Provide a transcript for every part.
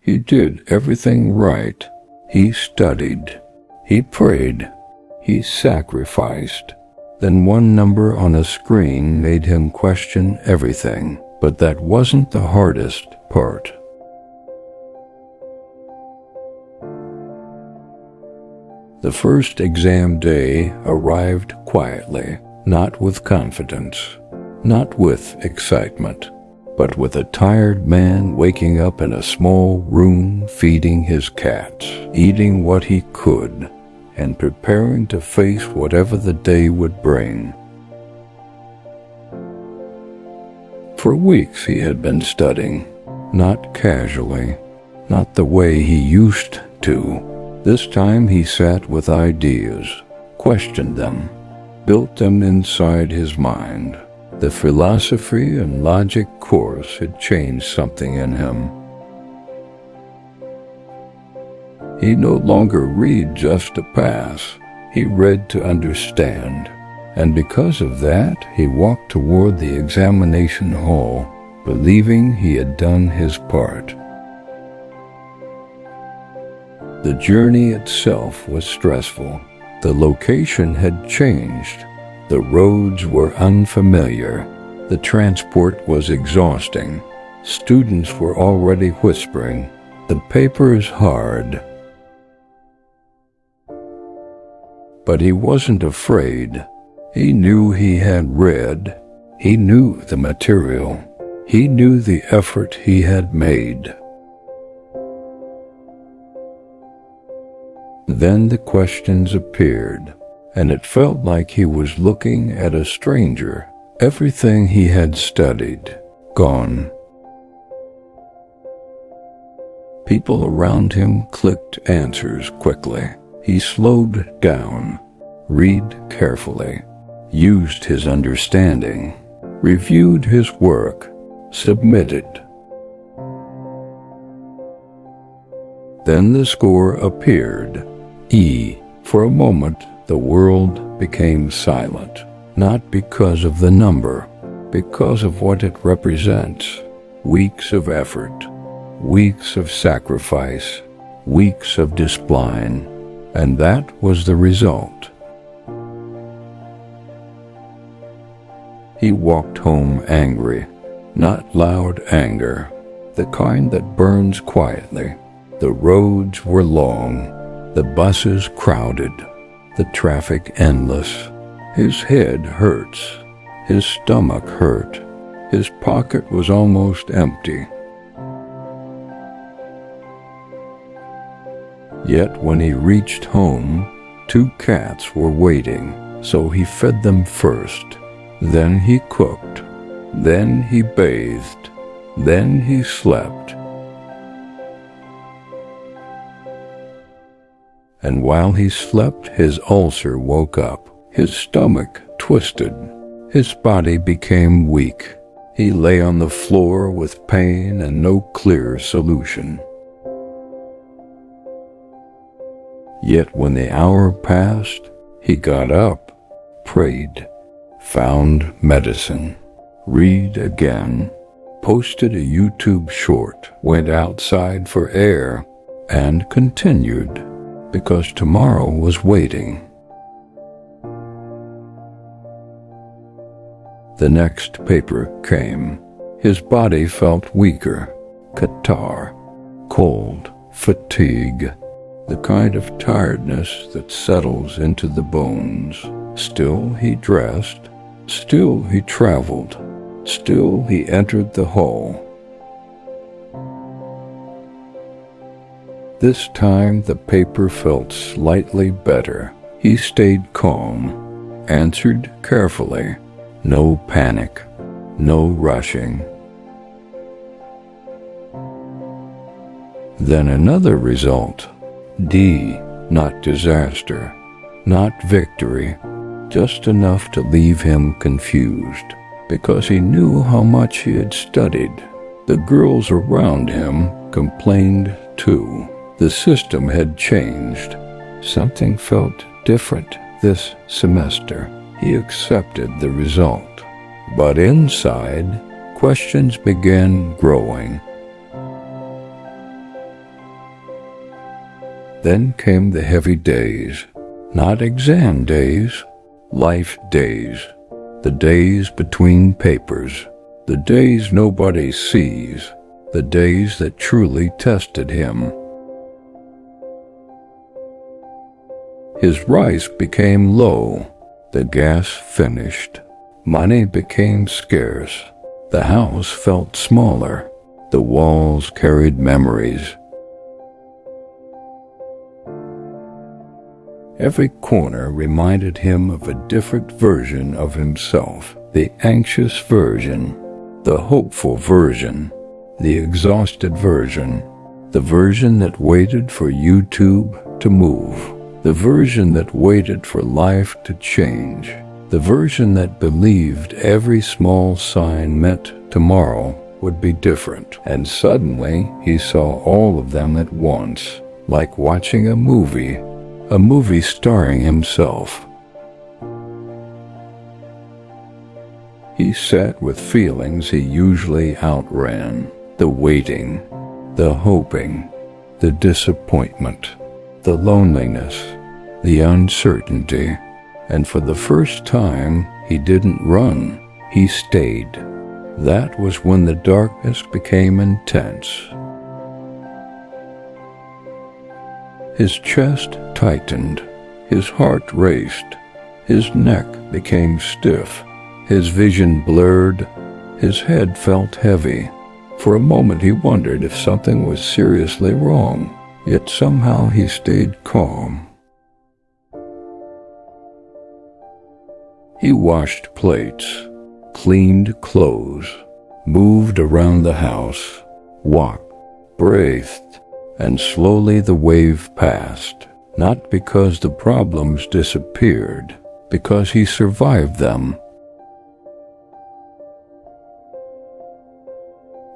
He did everything right. He studied. He prayed. He sacrificed. Then one number on a screen made him question everything. But that wasn't the hardest part. The first exam day arrived quietly, not with confidence, not with excitement, but with a tired man waking up in a small room, feeding his cats, eating what he could, and preparing to face whatever the day would bring. For weeks he had been studying, not casually, not the way he used to. This time he sat with ideas, questioned them, built them inside his mind. The philosophy and logic course had changed something in him. He no longer read just to pass. He read to understand. And because of that, he walked toward the examination hall, believing he had done his part. The journey itself was stressful. The location had changed. The roads were unfamiliar. The transport was exhausting. Students were already whispering, "The paper is hard." But he wasn't afraid. He knew he had read. He knew the material. He knew the effort he had made. Then the questions appeared, and it felt like he was looking at a stranger. Everything he had studied, gone. People around him clicked answers quickly. He slowed down, read carefully, used his understanding, reviewed his work, submitted. Then the score appeared. E. For a moment, the world became silent, not because of the number, because of what it represents. Weeks of effort, weeks of sacrifice, weeks of discipline, and that was the result. He walked home angry, not loud anger, the kind that burns quietly. The roads were long, the buses crowded, the traffic endless. His head hurts, his stomach hurt, his pocket was almost empty. Yet when he reached home, 2 cats were waiting, so he fed them first. Then he cooked, then he bathed, then he slept. And while he slept, his ulcer woke up. His stomach twisted. His body became weak. He lay on the floor with pain and no clear solution. Yet when the hour passed, he got up, prayed, found medicine, read again, posted a YouTube short, went outside for air, and continued. Because tomorrow was waiting. The next paper came. His body felt weaker, catarrh, cold, fatigue, the kind of tiredness that settles into the bones. Still he dressed, still he traveled, still he entered the hall. This time the paper felt slightly better. He stayed calm, answered carefully. No panic, no rushing. Then another result. D, not disaster, not victory, just enough to leave him confused, because he knew how much he had studied. The girls around him complained too. The system had changed. Something felt different this semester. He accepted the result. But inside, questions began growing. Then came the heavy days, not exam days, life days, the days between papers, the days nobody sees, the days that truly tested him. His rice became low, the gas finished, money became scarce, the house felt smaller, the walls carried memories. Every corner reminded him of a different version of himself, the anxious version, the hopeful version, the exhausted version, the version that waited for YouTube to move, the version that waited for life to change, the version that believed every small sign meant tomorrow would be different. And suddenly he saw all of them at once, like watching a movie starring himself. He sat with feelings he usually outran, the waiting, the hoping, the disappointment, the loneliness, the uncertainty, and for the first time he didn't run, he stayed. That was when the darkness became intense. His chest tightened, his heart raced, his neck became stiff, his vision blurred, his head felt heavy. For a moment he wondered if something was seriously wrong, yet somehow he stayed calm. He washed plates, cleaned clothes, moved around the house, walked, breathed, and slowly the wave passed, not because the problems disappeared, because he survived them.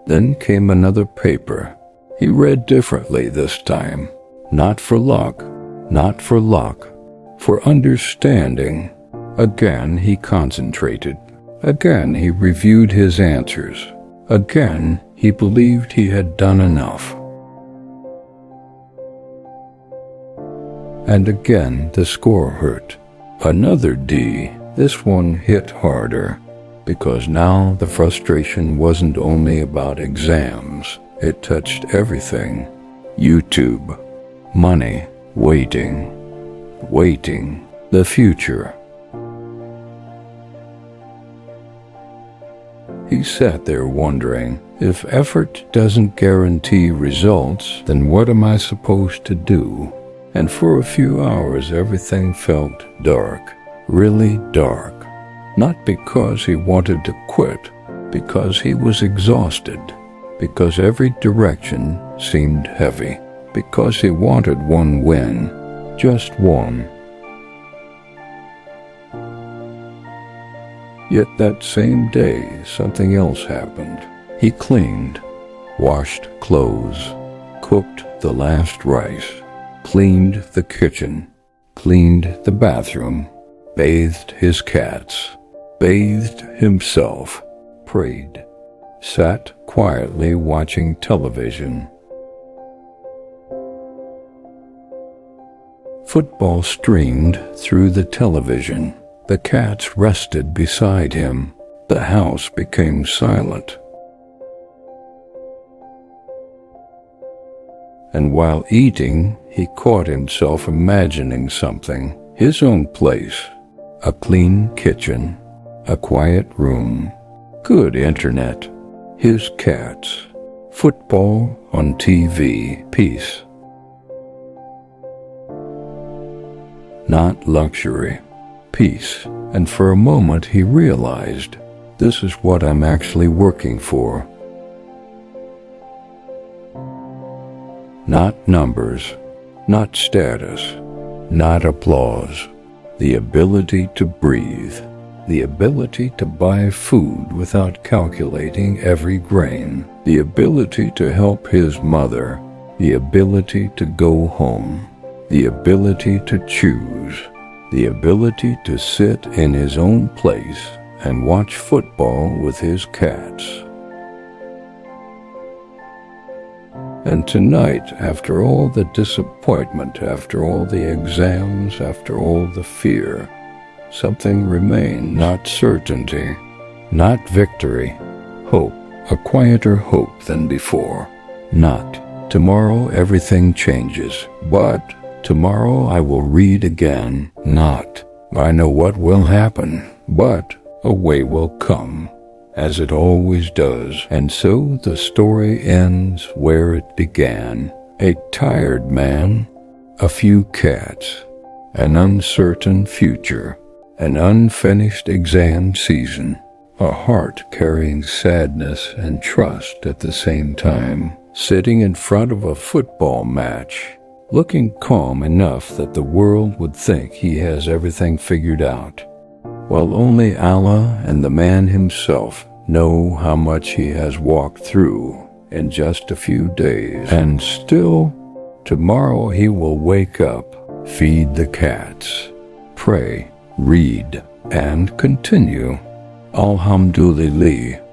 Then came another paper. He read differently this time, not for luck, for understanding. Again he concentrated. Again he reviewed his answers. Again he believed he had done enough. And again the score hurt. Another D. This one hit harder, because now the frustration wasn't only about exams. It touched everything. YouTube, money, waiting, the future. He sat there wondering, if effort doesn't guarantee results, then what am I supposed to do? And for a few hours everything felt dark, really dark. Not because he wanted to quit, because he was exhausted, because every direction seemed heavy, because he wanted one win, just one. Yet that same day something else happened. He cleaned, washed clothes, cooked the last rice, cleaned the kitchen, cleaned the bathroom, bathed his cats, bathed himself, prayed, sat quietly watching television. Football streamed through the television. The cats rested beside him. The house became silent. And while eating, he caught himself imagining something, his own place, a clean kitchen, a quiet room, good internet, his cats, football on TV, peace. Not luxury, peace. And for a moment he realized, this is what I'm actually working for. Not numbers, not status, not applause. The ability to breathe, the ability to buy food without calculating every grain, the ability to help his mother, the ability to go home, the ability to choose, the ability to sit in his own place and watch football with his cats. And tonight, after all the disappointment, after all the exams, after all the fear, something remains. Not certainty, not victory, hope, a quieter hope than before. Not tomorrow everything changes, but tomorrow I will read again. Not I know what will happen, but a way will come, as it always does. And so the story ends where it began. A tired man, a few cats, an uncertain future, an unfinished exam season, a heart carrying sadness and trust at the same time, sitting in front of a football match, looking calm enough that the world would think he has everything figured out, while only Allah and the man himself know how much he has walked through in just a few days. And still, tomorrow he will wake up, feed the cats, pray, read, and continue. Alhamdulillah.